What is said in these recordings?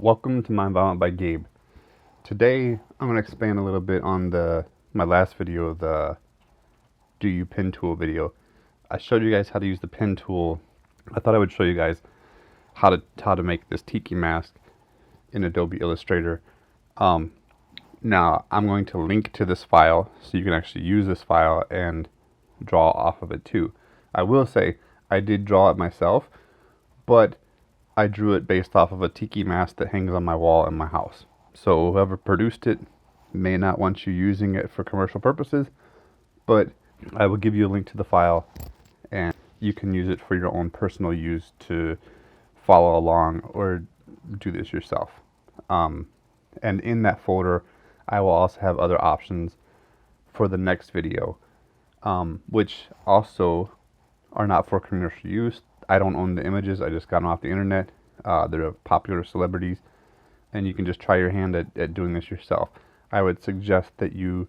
Welcome to My Environment by Gabe. Today I'm going to expand a little bit on my last video, the Do You Pen Tool video. I showed you guys how to use the pen tool. I thought I would show you guys how to make this tiki mask in Adobe Illustrator. Now I'm going to link to this file so you can actually use this file and draw off of it too. I will say I did draw it myself, but I drew it based off of a tiki mask that hangs on my wall in my house. So whoever produced it may not want you using it for commercial purposes, but I will give you a link to the file and you can use it for your own personal use to follow along or do this yourself. And in that folder, I will also have other options for the next video, which also are not for commercial use. I don't own the images, I just got them off the internet. They're popular celebrities, and you can just try your hand at doing this yourself. I would suggest that you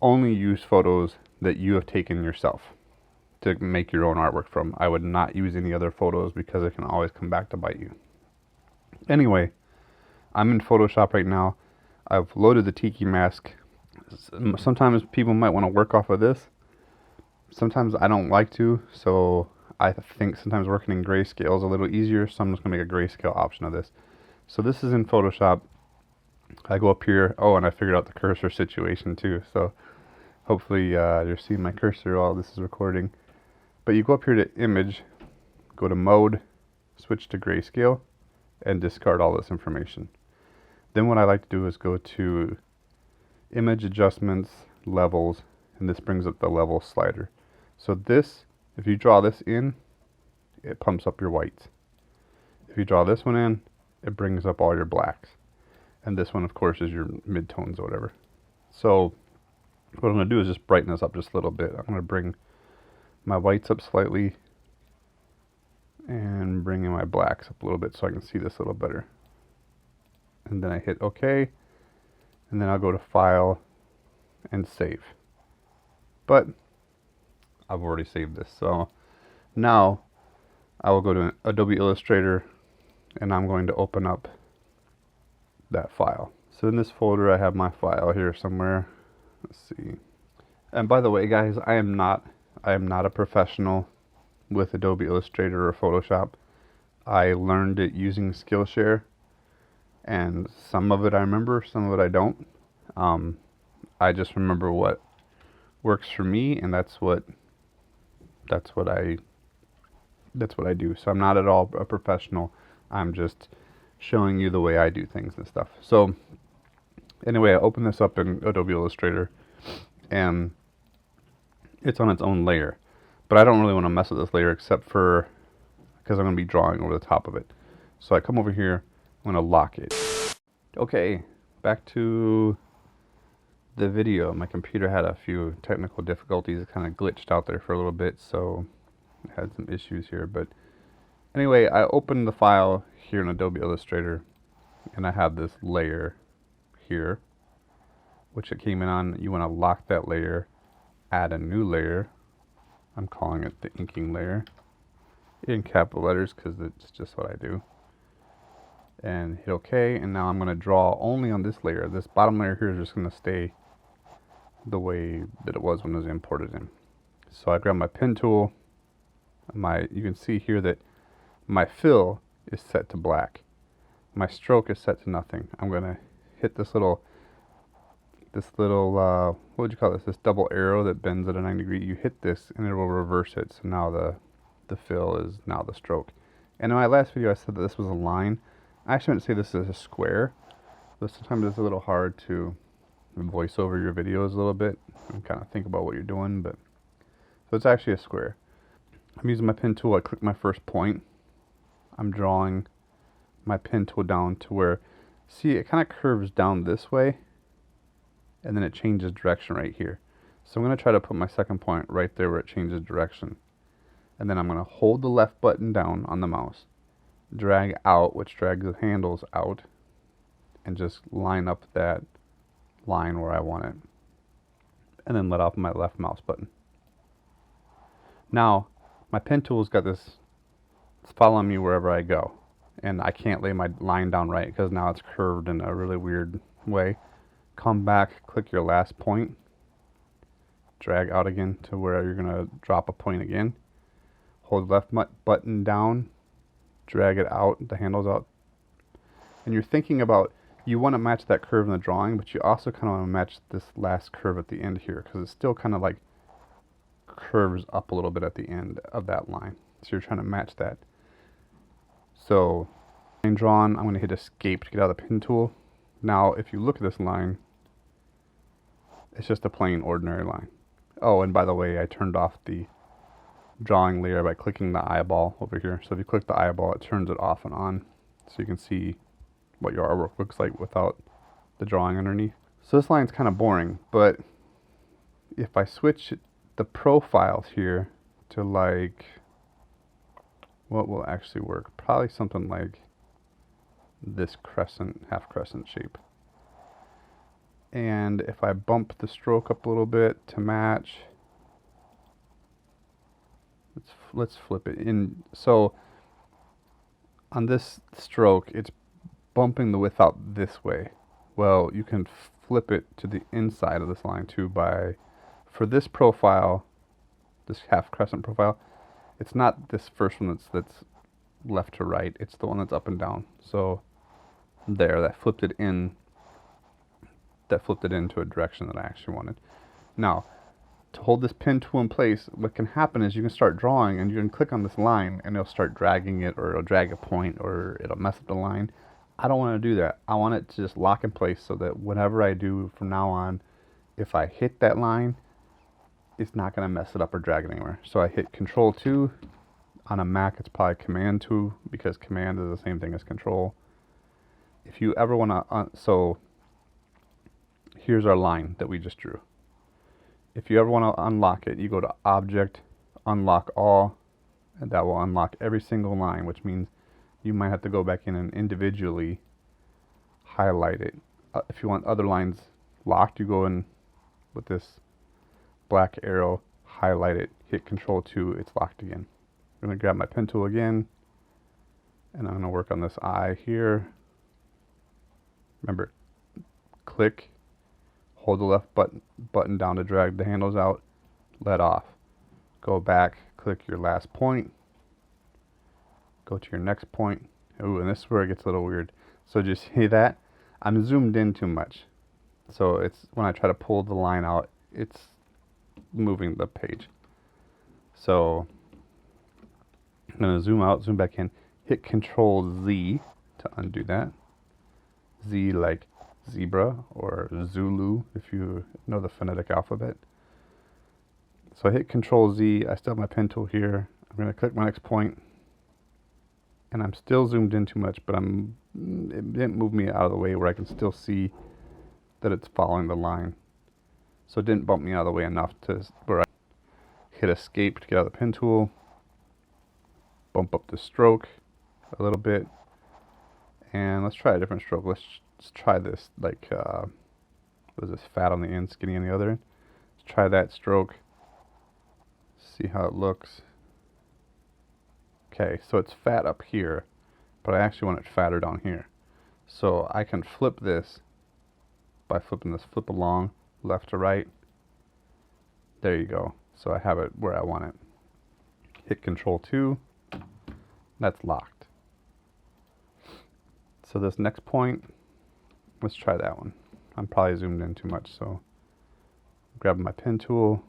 only use photos that you have taken yourself to make your own artwork from. I would not use any other photos because it can always come back to bite you. Anyway, I'm in Photoshop right now. I've loaded the tiki mask. Sometimes people might want to work off of this. Sometimes I don't like to, so I think sometimes working in grayscale is a little easier, so I'm just going to make a grayscale option of this. So this is in Photoshop. I go up here. Oh, and I figured out the cursor situation too, so hopefully you're seeing my cursor while this is recording. But you go up here to Image, go to Mode, switch to Grayscale, and discard all this information. Then what I like to do is go to Image Adjustments, Levels, and this brings up the level slider. So this, if you draw this in, it pumps up your whites. If you draw this one in, it brings up all your blacks. And this one, of course, is your midtones or whatever. So what I'm going to do is just brighten this up just a little bit. I'm going to bring my whites up slightly and bring in my blacks up a little bit so I can see this a little better. And then I hit OK, and then I'll go to File and Save. But I've already saved this, so now I will go to Adobe Illustrator and I'm going to open up that file. So in this folder I have my file here somewhere. Let's see. And by the way, guys, I am not a professional with Adobe Illustrator or Photoshop. I learned it using Skillshare, and some of it I remember, some of it I don't. I just remember what works for me, and that's what I do. So I'm not at all a professional. I'm just showing you the way I do things and stuff. So anyway, I open this up in Adobe Illustrator and it's on its own layer, but I don't really want to mess with this layer except for because I'm going to be drawing over the top of it. So I come over here, I'm going to lock it. Okay, back to the video. My computer had a few technical difficulties. It kind of glitched out there for a little bit, so I had some issues here. But anyway, I opened the file here in Adobe Illustrator, and I have this layer here, which it came in on. You want to lock that layer, add a new layer. I'm calling it the inking layer in capital letters because it's just what I do. And hit OK, and now I'm going to draw only on this layer. This bottom layer here is just going to stay the way that it was when it was imported in. So I grab my pen tool. You can see here that my fill is set to black. My stroke is set to nothing. I'm going to hit this little what would you call this? This double arrow that bends at a 90-degree. You hit this and it will reverse it. So now the fill is now the stroke. And in my last video I said that this was a line. I actually meant to say this is a square, but sometimes it's a little hard to voice over your videos a little bit and kind of think about what you're doing. But so it's actually a square. I'm using my pen tool. I click my first point. I'm drawing my pen tool down to where, see, it kind of curves down this way and then it changes direction right here. So I'm going to try to put my second point right there where it changes direction. And then I'm going to hold the left button down on the mouse, drag out, which drags the handles out, and just line up that line where I want it. And then let off my left mouse button. Now, my pen tool's got this, it's following me wherever I go. and I can't lay my line down right because now it's curved in a really weird way. Come back, click your last point, drag out again to where you're going to drop a point again. Hold left button down, drag it out, the handles out. And you're thinking about, you want to match that curve in the drawing, but you also kind of want to match this last curve at the end here, because it's still kind of like curves up a little bit at the end of that line. So you're trying to match that. So, line drawn, I'm going to hit escape to get out of the pen tool. Now, if you look at this line, it's just a plain ordinary line. Oh, and by the way, I turned off the drawing layer by clicking the eyeball over here. So if you click the eyeball, it turns it off and on, so you can see what your artwork looks like without the drawing underneath. So this line's kind of boring, but if I switch the profiles here to like, what will actually work? Probably something like this crescent, half crescent shape. And if I bump the stroke up a little bit to match, let's flip it in. So on this stroke, it's bumping the width out this way. Well, you can flip it to the inside of this line too by, for this profile, this half crescent profile, it's not this first one that's left to right, it's the one that's up and down. So there, that flipped it into a direction that I actually wanted. Now, to hold this pen tool in place, what can happen is you can start drawing and you can click on this line and it'll start dragging it, or it'll drag a point, or it'll mess up the line. I don't want to do that. I want it to just lock in place so that whatever I do from now on, if I hit that line, it's not going to mess it up or drag it anywhere. So I hit Control 2. On a Mac, it's probably Command 2, because Command is the same thing as Control. If you ever want to, so here's our line that we just drew. If you ever want to unlock it, you go to Object, Unlock All, and that will unlock every single line, which means you might have to go back in and individually highlight it. If you want other lines locked, you go in with this black arrow, highlight it, hit Control 2, it's locked again. I'm going to grab my pen tool again, and I'm going to work on this eye here. Remember, click, hold the left button down to drag the handles out, let off. Go back, click your last point, go to your next point. Ooh, and this is where it gets a little weird. So just see that? I'm zoomed in too much. So it's, when I try to pull the line out, it's moving the page. So I'm going to zoom out, zoom back in, hit Control Z to undo that. Z like zebra or Zulu if you know the phonetic alphabet. So I hit Control Z, I still have my pen tool here. I'm going to click my next point, and I'm still zoomed in too much, but it didn't move me out of the way where I can still see that it's following the line. So it didn't bump me out of the way enough to where I hit Escape to get out of the pen tool, bump up the stroke a little bit, and let's try a different stroke. Let's try this, like, what is this, fat on the end, skinny on the other end. Let's try that stroke, see how it looks. Okay, so it's fat up here, but I actually want it fatter down here. So I can flip this by flipping this flip along, left to right. There you go. So I have it where I want it. Hit Control 2. That's locked. So this next point, let's try that one. I'm probably zoomed in too much, so grabbing my pen tool,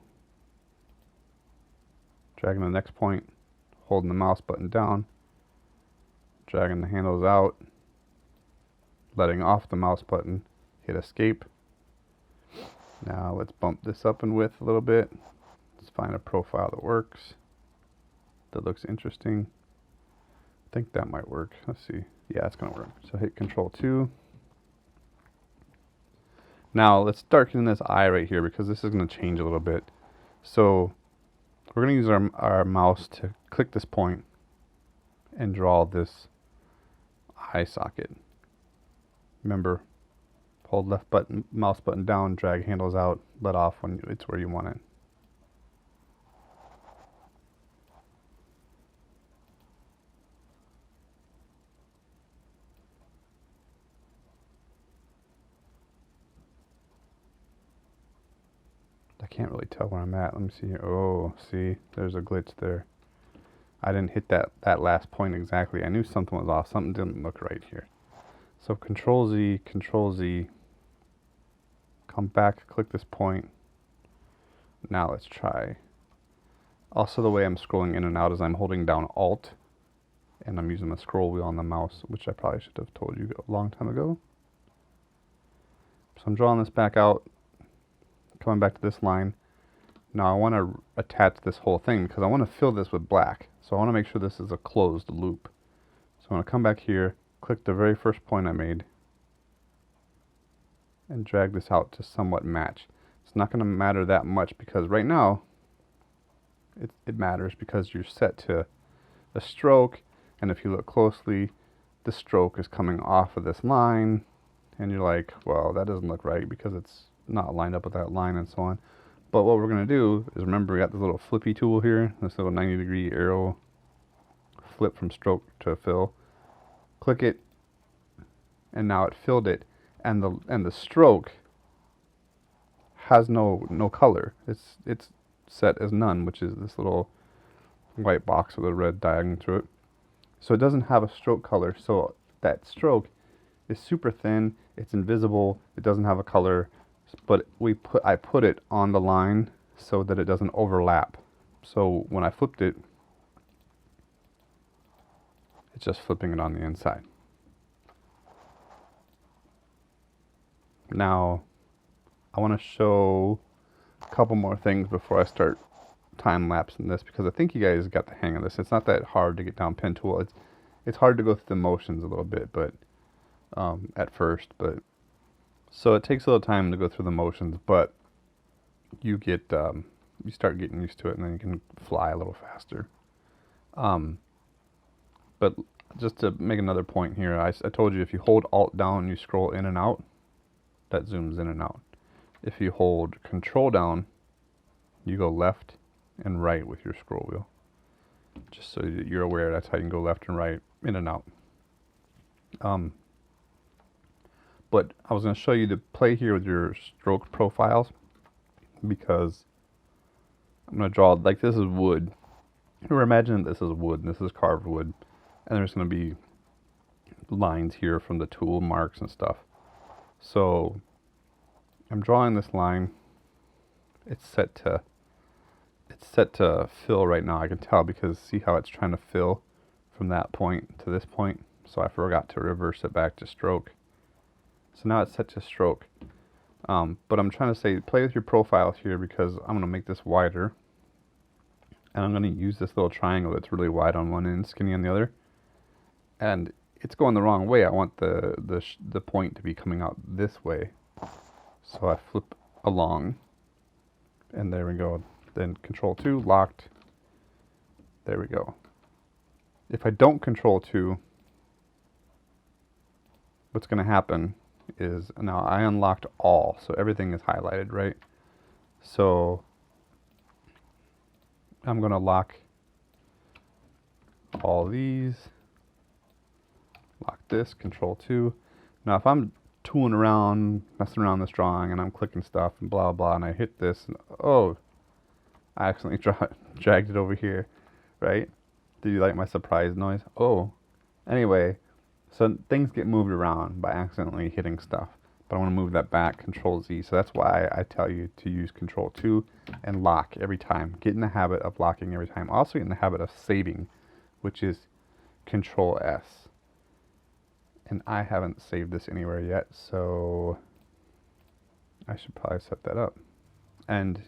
dragging the next point, holding the mouse button down, dragging the handles out, letting off the mouse button, hit Escape. Now let's bump this up in width a little bit. Let's find a profile that works, that looks interesting. I think that might work. Let's see. Yeah, it's going to work. So hit Control 2. Now let's darken this eye right here, because this is going to change a little bit. So we're going to use our mouse to click this point and draw this eye socket. Remember, hold left button, mouse button down, drag handles out, let off when it's where you want it. can't really tell where I'm at. Let me see here. Oh, see, there's a glitch there. I didn't hit that last point exactly. I knew something was off. Something didn't look right here. So Control Z, come back, click this point. Now let's try. Also, the way I'm scrolling in and out is I'm holding down Alt, and I'm using the scroll wheel on the mouse, which I probably should have told you a long time ago. So I'm drawing this back out, coming back to this line. Now I want to attach this whole thing because I want to fill this with black. So I want to make sure this is a closed loop. So I'm going to come back here, click the very first point I made, and drag this out to somewhat match. It's not going to matter that much because right now it matters because you're set to a stroke, and if you look closely, the stroke is coming off of this line, and you're like, well, that doesn't look right because it's not lined up with that line and so on. But what we're going to do is, remember, we got this little flippy tool here, this little 90-degree arrow flip from stroke to fill. Click it, and now it filled it, and the stroke has no color. It's set as none, which is this little white box with a red diagonal through it. So it doesn't have a stroke color. So that stroke is super thin. It's invisible. It doesn't have a color. But I put it on the line so that it doesn't overlap. So when I flipped it, it's just flipping it on the inside. Now, I want to show a couple more things before I start time-lapsing this, because I think you guys got the hang of this. It's not that hard to get down pen tool. It's hard to go through the motions a little bit, but at first. But so it takes a little time to go through the motions, but you get you start getting used to it, and then you can fly a little faster. But just to make another point here, I told you if you hold Alt down and you scroll in and out, that zooms in and out. If you hold Control down, you go left and right with your scroll wheel. Just so that you're aware, that's how you can go left and right, in and out. But I was going to show you to play here with your stroke profiles, because I'm going to draw, like, this is wood. Or imagine this is wood, and this is carved wood, and there's going to be lines here from the tool marks and stuff. So I'm drawing this line. It's set to fill right now. I can tell because see how it's trying to fill from that point to this point. So I forgot to reverse it back to stroke. So now it's set to stroke. But I'm trying to say, play with your profiles here, because I'm going to make this wider. And I'm going to use this little triangle that's really wide on one end, skinny on the other. And it's going the wrong way. I want the point to be coming out this way. So I flip along. And there we go. Then Control 2, locked. There we go. If I don't Control 2, what's going to happen is, now I unlocked all, so everything is highlighted, right? So I'm going to lock all these, lock this, Control 2. Now if I'm tooling around, messing around this drawing, and I'm clicking stuff and blah blah, and I hit this, and oh, I accidentally dragged it over here, right? Did you like my surprise noise? Oh, anyway, so things get moved around by accidentally hitting stuff. But I want to move that back, Control Z. So that's why I tell you to use Control 2 and lock every time. Get in the habit of locking every time. Also get in the habit of saving, which is Control S. And I haven't saved this anywhere yet, so I should probably set that up. And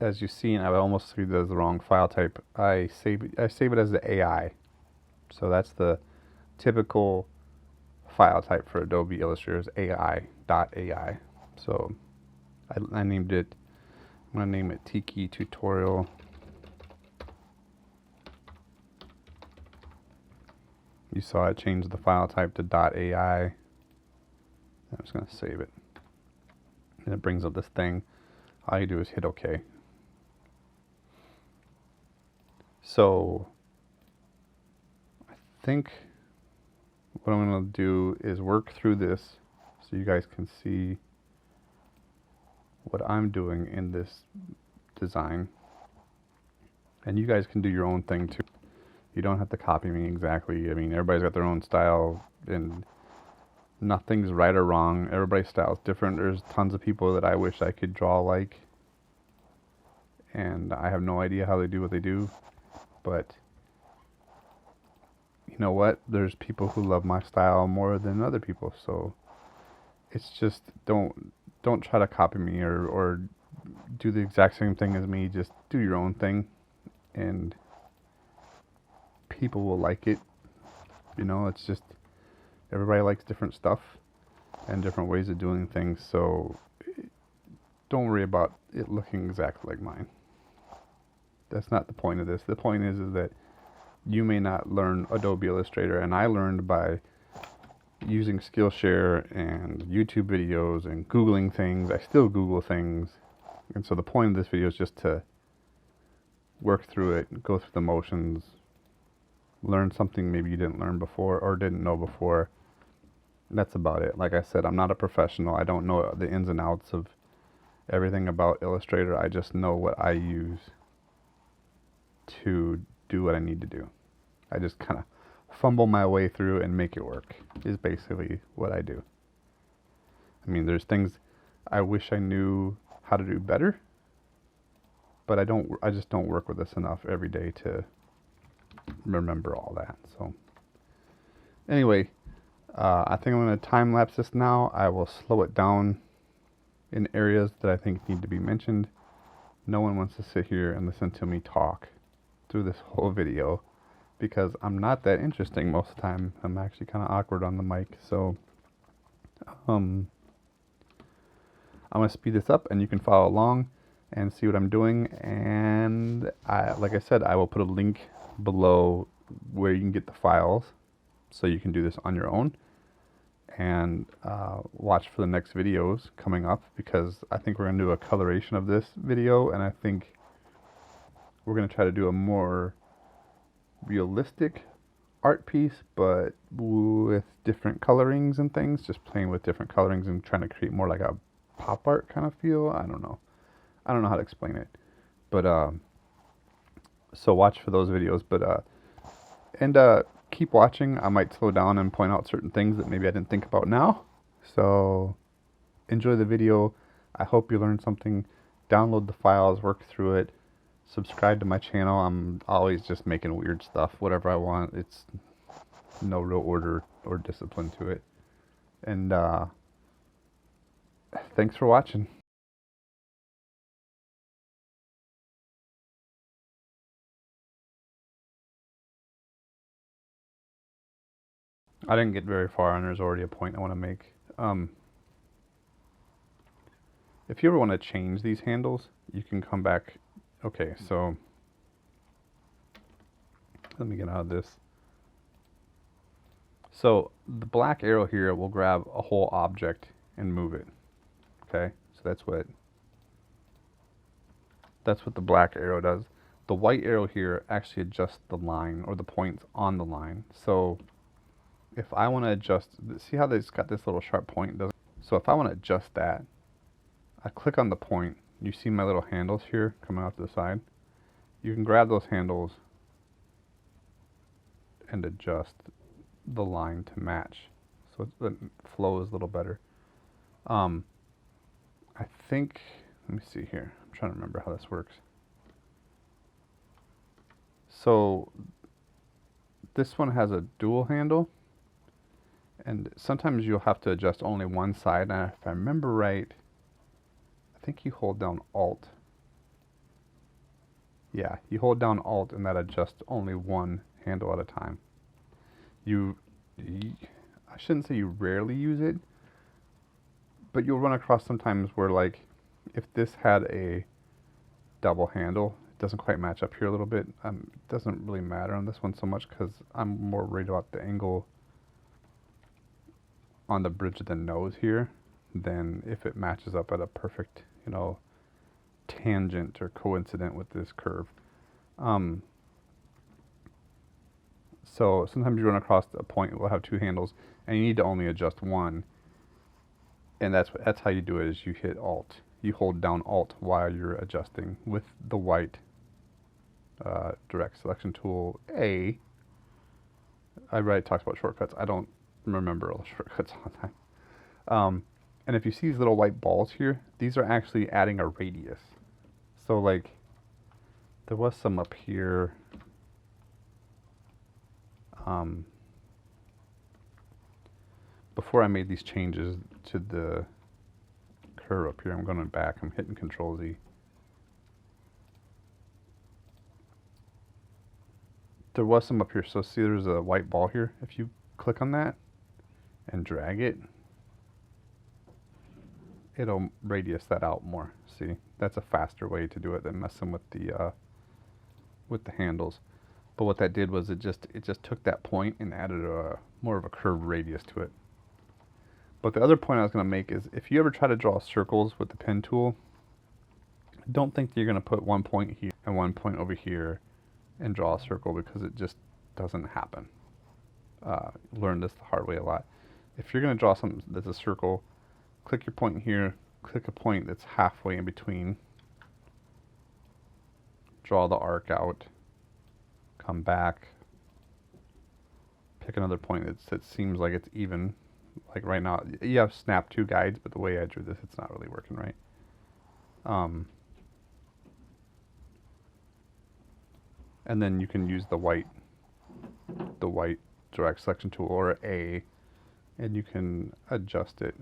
as you've seen, I almost saved it as the wrong file type. I save it as the AI. So that's the typical file type for Adobe Illustrator, is AI.ai. So I named it, I'm going to name it Tiki Tutorial. You saw it change the file type to .ai. I'm just going to save it. And it brings up this thing. All you do is hit OK. So I think what I'm going to do is work through this so you guys can see what I'm doing in this design. And you guys can do your own thing too. You don't have to copy me exactly. I mean, everybody's got their own style, and nothing's right or wrong. Everybody's style is different. There's tons of people that I wish I could draw like, and I have no idea how they do what they do. But you know what? There's people who love my style more than other people. So it's just don't try to copy me or do the exact same thing as me. Just do your own thing, and people will like it. You know, it's just everybody likes different stuff and different ways of doing things. So don't worry about it looking exactly like mine. That's not the point of this. The point is that you may not learn Adobe Illustrator, and I learned by using Skillshare and YouTube videos and Googling things. I still Google things. And so the point of this video is just to work through it, go through the motions, learn something maybe you didn't learn before or didn't know before. That's about it. Like I said, I'm not a professional. I don't know the ins and outs of everything about Illustrator. I just know what I use to do what I need to do. I just kind of fumble my way through and make it work is basically what I do. I mean, there's things I wish I knew how to do better, but I just don't work with this enough every day to remember all that. So anyway, I think I'm going to time lapse this now. I will slow it down in areas that I think need to be mentioned. No one wants to sit here and listen to me talk through this whole video because I'm not that interesting most of the time. I'm actually kind of awkward on the mic. So I'm going to speed this up and you can follow along and see what I'm doing. And like I said, I will put a link below where you can get the files so you can do this on your own. And watch for the next videos coming up, because I think we're going to do a coloration of this video, and I think we're going to try to do a more realistic art piece, but with different colorings and things, just playing with different colorings and trying to create more like a pop art kind of feel. I don't know how to explain it, but so watch for those videos. But keep watching. I might slow down and point out certain things that maybe I didn't think about now. So enjoy the video. I hope you learned something. Download the files, work through it. Subscribe to my channel. I'm always just making weird stuff, whatever I want. It's no real order or discipline to it. And thanks for watching. I didn't get very far, and there's already a point I want to make. If you ever want to change these handles, you can come back. Okay, so let me get out of this. So the black arrow here will grab a whole object and move it. Okay, so that's what the black arrow does. The white arrow here actually adjusts the line or the points on the line. So if I want to adjust, see how it's got this little sharp point? So if I want to adjust that, I click on the point. You see my little handles here coming out to the side. You can grab those handles and adjust the line to match, so the flow is a little better. I think, let me see here. I'm trying to remember how this works. So this one has a dual handle, and sometimes you'll have to adjust only one side. And if I remember right, I think you hold down Alt. Yeah, you hold down Alt and that adjusts only one handle at a time. I shouldn't say you rarely use it, but you'll run across sometimes where, like, if this had a double handle, it doesn't quite match up here a little bit. It doesn't really matter on this one so much because I'm more worried about the angle on the bridge of the nose here than if it matches up at a perfect, you know, tangent or coincident with this curve. So sometimes you run across a point that will have two handles and you need to only adjust one, and that's how you do it. Is you hit Alt. you hold down Alt while you're adjusting with the white direct selection tool A. I already talked about shortcuts. I don't remember all the shortcuts all the time. And if you see these little white balls here, these are actually adding a radius. So like, there was some up here. Before I made these changes to the curve up here, I'm going back, I'm hitting Control Z. There was some up here, so see there's a white ball here. If you click on that and drag it, it'll radius that out more. See, that's a faster way to do it than messing with the handles. But what that did was it just took that point and added a more of a curved radius to it. But the other point I was going to make is if you ever try to draw circles with the pen tool, don't think that you're going to put one point here and one point over here and draw a circle, because it just doesn't happen. Learned this the hard way a lot. If you're going to draw something that's a circle, click your point here, click a point that's halfway in between, draw the arc out, come back, pick another point that seems like it's even. Like right now, you have snap to guides, but the way I drew this, it's not really working right. And then you can use the white direct selection tool, or A, and you can adjust it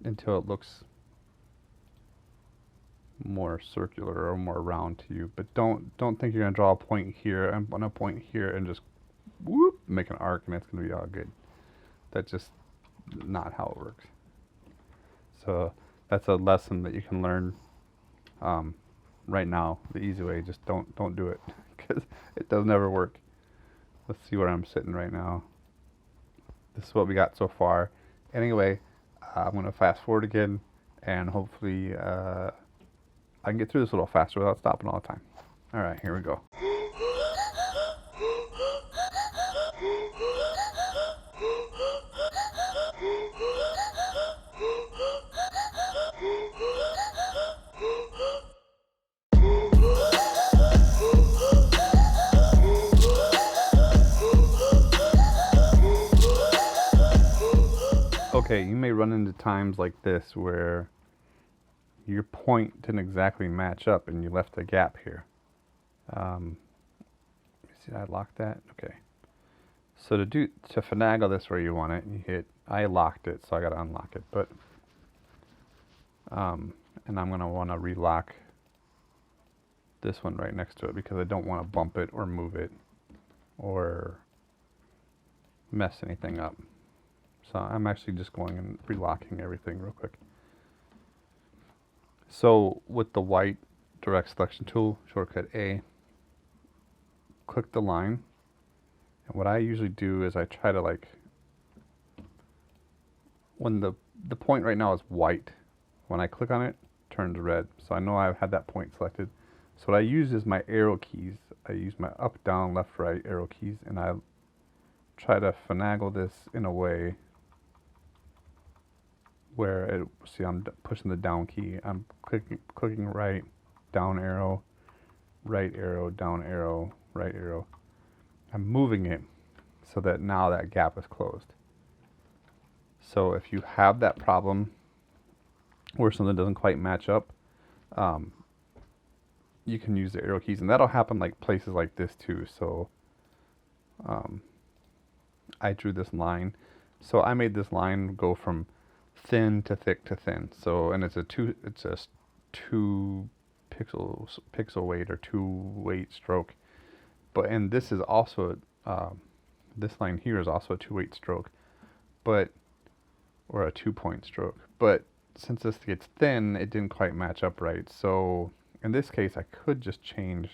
until it looks more circular or more round to you. But don't think you're going to draw a point here and a point here and just whoop, make an arc and it's going to be all good. That's just not how it works. So that's a lesson that you can learn right now. The easy way, just don't do it, because it does never work. Let's see where I'm sitting right now. This is what we got so far. Anyway, I'm going to fast forward again, and hopefully I can get through this a little faster without stopping all the time. All right, here we go. Okay, you may run into times like this where your point didn't exactly match up and you left a gap here. See, I locked that? Okay. So to finagle this where you want it, you hit, I locked it, so I gotta unlock it, but, and I'm gonna wanna relock this one right next to it, because I don't wanna bump it or move it or mess anything up. So I'm actually just going and relocking everything real quick. So with the white direct selection tool, shortcut A, click the line. And what I usually do is I try to, like, when the point right now is white, when I click on it, it turns red. So I know I've had that point selected. So what I use is my arrow keys. I use my up, down, left, right arrow keys, and I try to finagle this in a way where see, I'm pushing the down key. I'm clicking right, down arrow, down arrow, right arrow. I'm moving it so that now that gap is closed. So if you have that problem where something doesn't quite match up, you can use the arrow keys, and that'll happen like places like this too. So I drew this line. So I made this line go from thin to thick to thin. So, and it's a two pixel weight or 2 weight stroke. But, and this is also this line here is also a 2 weight stroke, but, or a 2-point stroke. But since this gets thin, it didn't quite match up right. So in this case, I could just change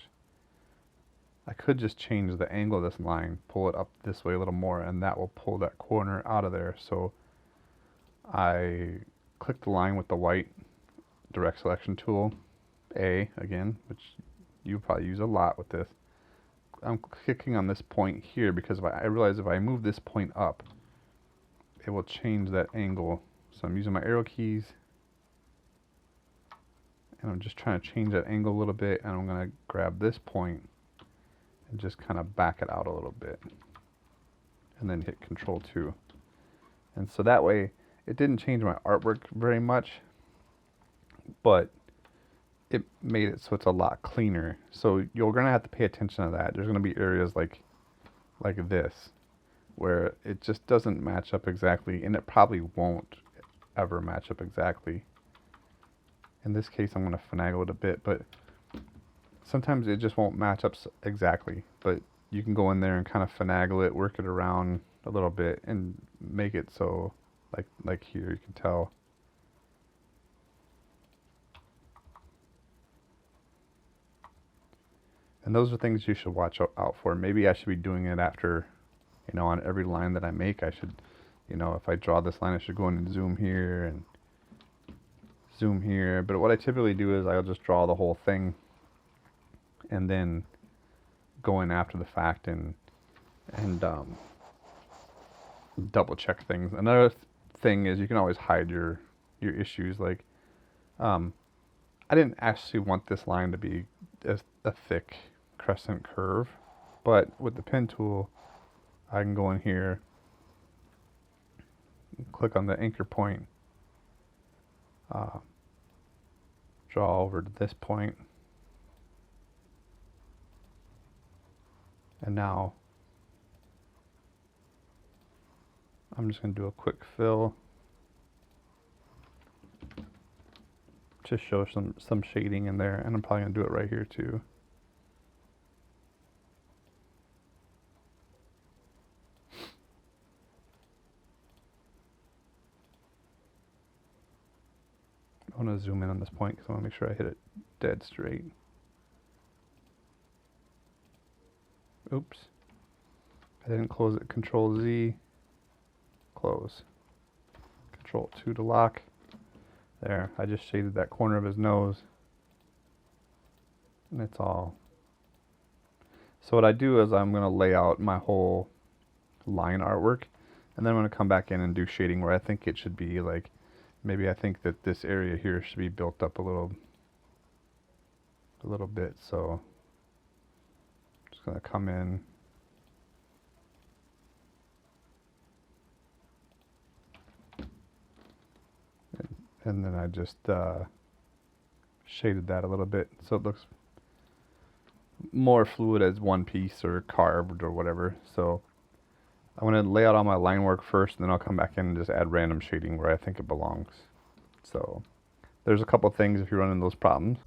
the angle of this line, pull it up this way a little more, and that will pull that corner out of there. So I click the line with the white direct selection tool, A again, which you probably use a lot with this. I'm clicking on this point here because I realize if I move this point up, it will change that angle. So I'm using my arrow keys, And I'm just trying to change that angle a little bit, and I'm going to grab this point and just kind of back it out a little bit. And then hit Control 2. And so that way, it didn't change my artwork very much, but it made it so it's a lot cleaner. So you're going to have to pay attention to that. There's going to be areas like this, where it just doesn't match up exactly, and it probably won't ever match up exactly. In this case, I'm going to finagle it a bit, but sometimes it just won't match up exactly. But you can go in there and kind of finagle it, work it around a little bit, and make it so, like here, you can tell. And those are things you should watch out for. Maybe I should be doing it after, you know, on every line that I make. I should, you know, if I draw this line, I should go in and zoom here and zoom here. But what I typically do is I'll just draw the whole thing and then go in after the fact and double check things. Another thing is you can always hide your issues. Like, I didn't actually want this line to be a thick crescent curve, but with the pen tool, I can go in here, click on the anchor point, draw over to this point, and now I'm just going to do a quick fill to show some shading in there, and I'm probably going to do it right here too. I want to zoom in on this point because I want to make sure I hit it dead straight. Oops. I didn't close it. Control Z. Close. Control 2 to lock. There. I just shaded that corner of his nose. And it's all. So what I do is I'm going to lay out my whole line artwork. And then I'm going to come back in and do shading where I think it should be. Like, maybe I think that this area here should be built up a little bit. So I'm just going to come in. And then I just shaded that a little bit so it looks more fluid as one piece or carved or whatever. So I want to lay out all my line work first, and then I'll come back in and just add random shading where I think it belongs. So there's a couple things if you're running those problems.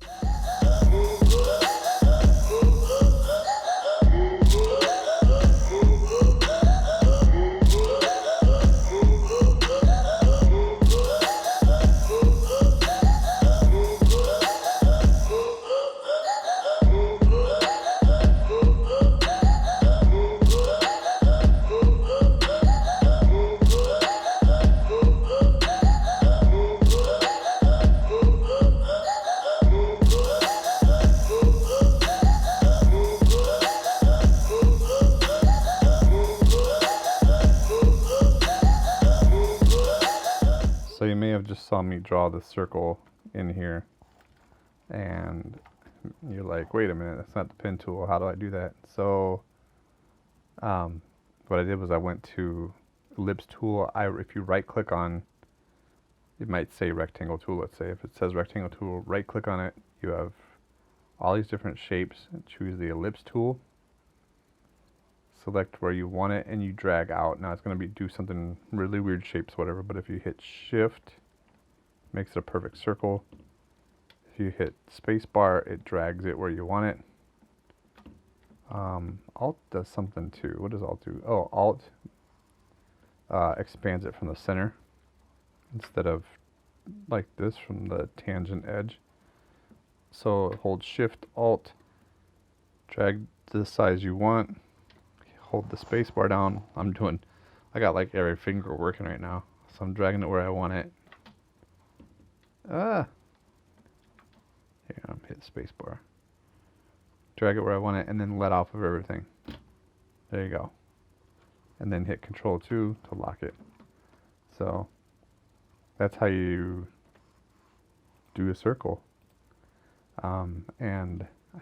So you may have just saw me draw the circle in here, and you're like, wait a minute, that's not the pen tool, how do I do that? So what I did was I went to ellipse tool. If you right click on, it might say rectangle tool, let's say. If it says rectangle tool, right click on it, you have all these different shapes. Choose the ellipse tool, select where you want it, and you drag out. Now it's going to do something really weird shapes, whatever, but if you hit shift, makes it a perfect circle. If you hit spacebar, it drags it where you want it. Alt does something too. What does Alt do? Oh, Alt expands it from the center instead of like this from the tangent edge. So hold shift Alt, drag to the size you want, hold the space bar down. I got like every finger working right now, so I'm dragging it where I want it. Here, I'm hit space bar. Drag it where I want it, and then let off of everything. There you go. And then hit Control 2 to lock it. So that's how you do a circle. And I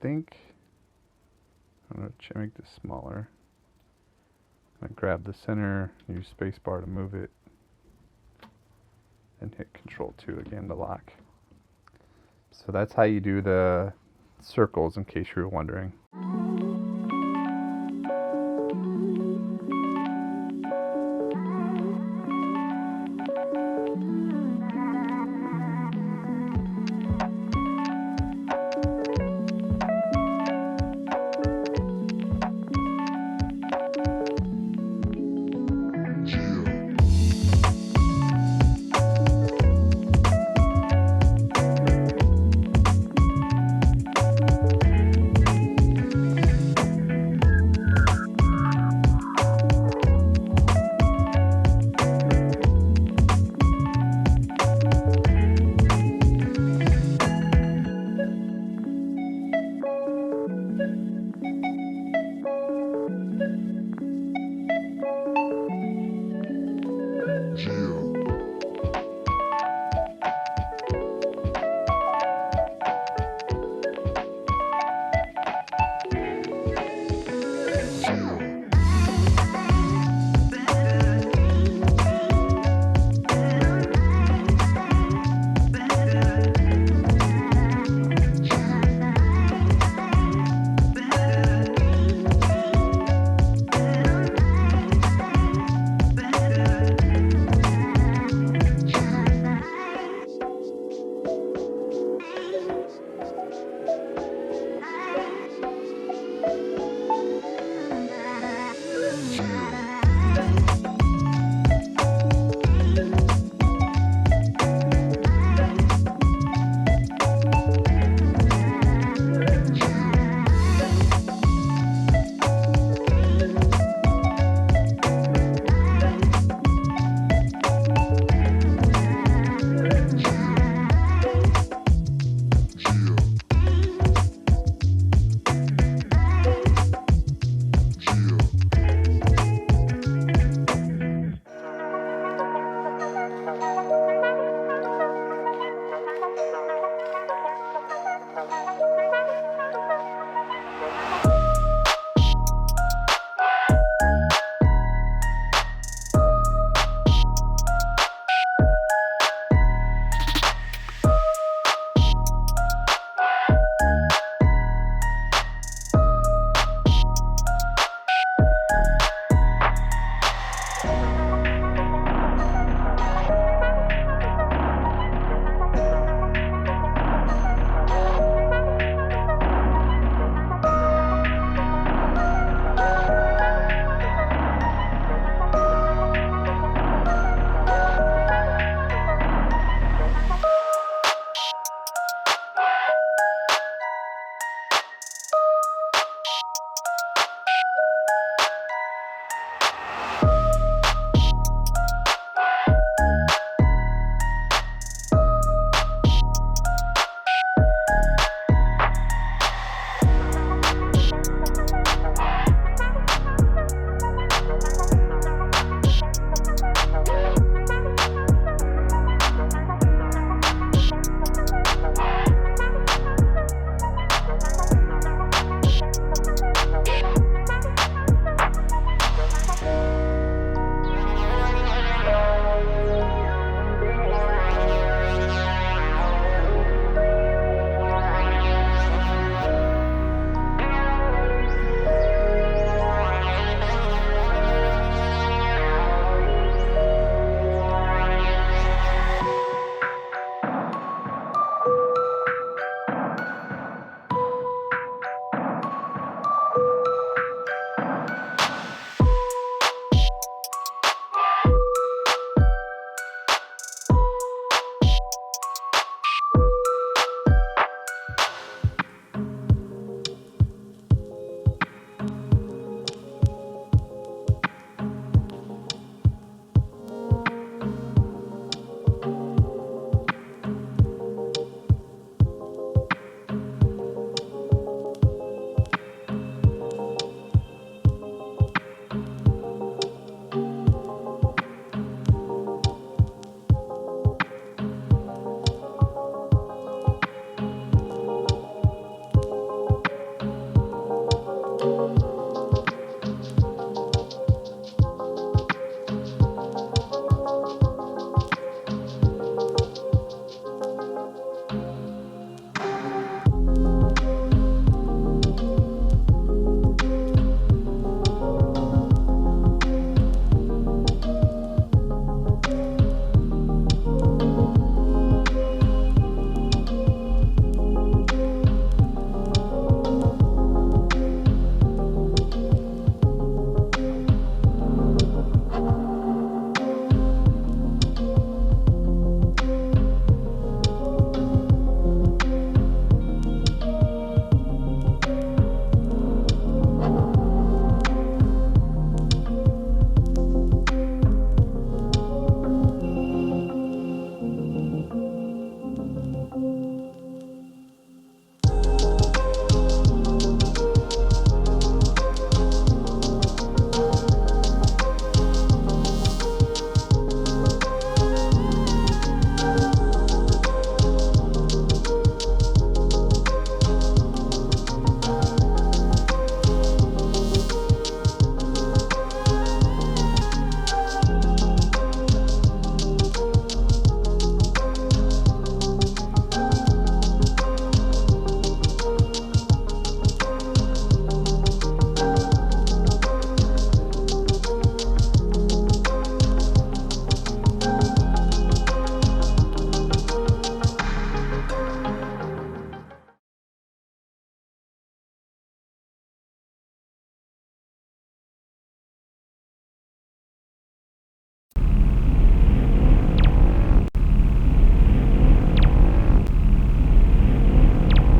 think I'm going to make this smaller. I'm going to grab the center, use spacebar to move it, and hit Control 2 again to lock. So that's how you do the circles, in case you were wondering.